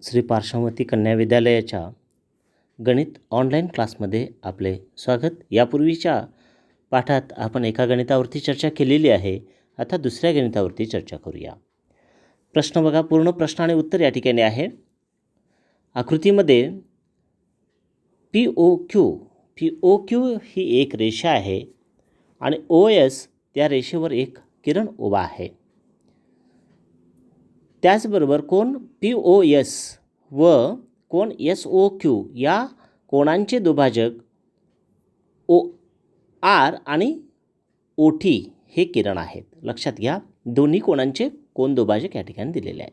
श्री पार्श्वती कन्या विद्यालयाच्या गणित ऑनलाईन क्लासमध्ये आपले स्वागत. यापूर्वीच्या पाठात आपण एका गणितावरती चर्चा केलेली आहे. आता दुसऱ्या गणितावरती चर्चा करूया. प्रश्न बघा, पूर्ण प्रश्न आणि उत्तर या ठिकाणी आहे. आकृतीमध्ये POQ ही एक रेषा आहे आणि OS त्या रेषेवर एक किरण उभा आहे. त्याचबरोबर कोन POS व कोन SOQ या कोणांचे दुभाजक OR आणि OT हे किरण आहेत. लक्षात घ्या, दोन्ही कोणांचे कोन दुभाजक या ठिकाणी दिलेले आहेत.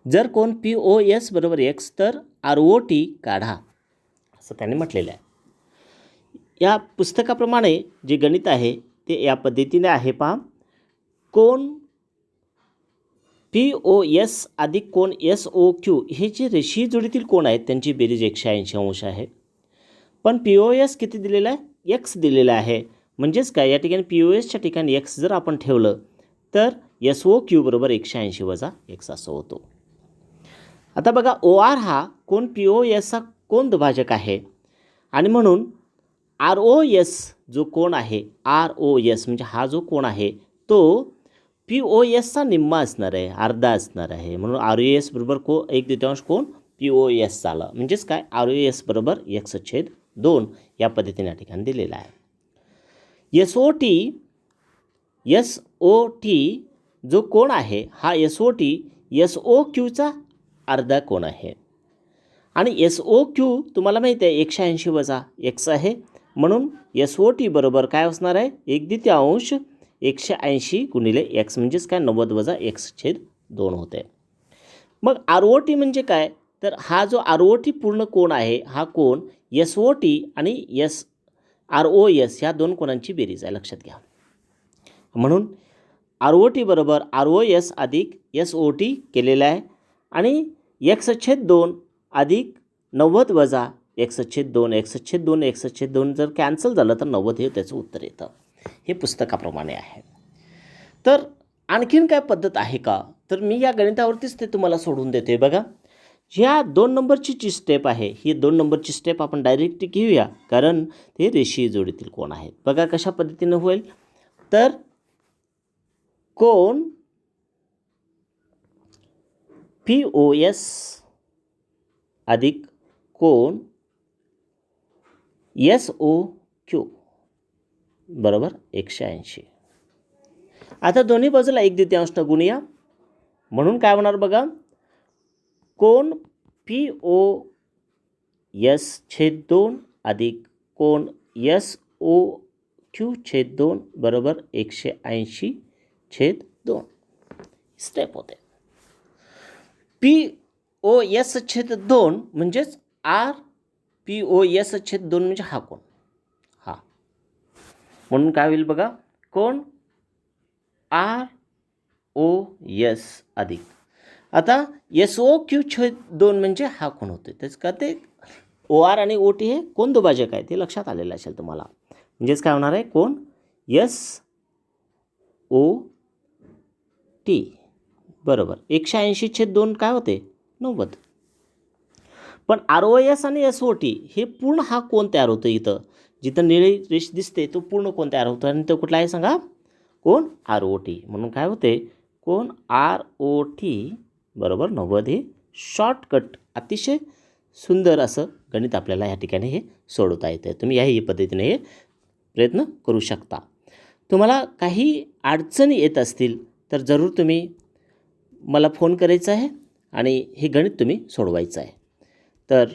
जर कोन POS बरोबर X तर ROT काढा असं त्यांनी म्हटलेलं आहे. या पुस्तकाप्रमाणे जे गणित आहे ते या पद्धतीने आहे. पहा, कोन POS अधिक कोन SOQ हे जे रेषीय जोडीतील कोण आहेत त्यांची बेरीज 180 अंश आहे. पण POS किती दिलेला आहे? X दिलेला आहे. म्हणजेच काय, या ठिकाणी POSच्या ठिकाणी X जर आपण ठेवलं तर SOQ बरोबर 180 वजा X असं होतो. आता बघा, OR हा कोन POSचा कोन दुभाजक आहे आणि म्हणून ROS जो कोन आहे, ROS म्हणजे हा जो कोन आहे तो POSचा निम्मा असणार आहे, अर्धा असणार आहे. म्हणून ROS बरोबर 1/2 कोन POS झालं. म्हणजेच काय, ROS बरोबर X/2 या पद्धतीने या ठिकाणी दिलेला आहे. SOT जो कोन आहे हा SOT SOQचा अर्धा कोन आहे आणि SOQ तुम्हाला माहिती आहे 180 वजा X आहे. म्हणून SOT बरोबर काय असणार आहे, 1/2 180 गुणिले X म्हणजेच काय 90 वजा X/2 होते. मग ROT म्हणजे काय, तर हा जो ROT पूर्ण कोन आहे हा कोन SOT आणि ROS या दोन कोनांची बेरीज आहे. लक्षात घ्या. म्हणून ROT बरोबर ROS अधिक SOT केलेला आहे आणि X/2 अधिक 90 वजा X/2 जर कॅन्सल झालं तर 90 हे त्याचं उत्तर येतं. हे पुस्तकाप्रमाणे आहे. तर आणखीन काय पद्धत आहे का, तर मी या गणितावरतीच ते तुम्हाला सोडून देते. बघा, ह्या 2 नंबरची जी स्टेप आहे ही 2 नंबरची स्टेप आपण डायरेक्ट घेऊया, कारण ते रेषीय जोडीतील कोण आहेत. बघा कशा पद्धतीने होईल, तर कोन POS अधिक कोन SOQ बरोबर 180. आता दोन्ही बाजूला 1/2 गुणूया. म्हणून काय होणार बघा, कोन POS/2 अधिक कोन SOQ/2 बरोबर 180/2 स्टेप होते. POS/2 म्हणजेच POS/2 म्हणजे हा कोन, हा. म्हणून काय होईल बघा, कोन ROS अधिक आता SOQ/2 म्हणजे हा कोन होते. त्याच का ते OR आणि OT हे कोन दुभाजक आहे, ते लक्षात आलेलं असेल तुम्हाला. म्हणजेच काय होणार आहे, कोन SOT बरोबर 180/2 काय होते, 90. पण ROS आणि SOT हे पूर्ण हा कोन तयार होतो. इथं जिथं निळी रेष दिसते तो पूर्ण कोन तयार होतो आणि तो कुठला आहे सांगा, कोन ROT. म्हणून काय होते, कोन ROT बरोबर 90. हे शॉर्टकट अतिशय सुंदर असं गणित आपल्याला या ठिकाणी हे सोडवता येते. तुम्ही याही पद्धतीने हे प्रयत्न करू शकता. तुम्हाला काही अडचणी येत असतील तर जरूर तुम्ही मला फोन करायचा आहे आणि हे गणित तुम्ही सोडवायचं आहे. तर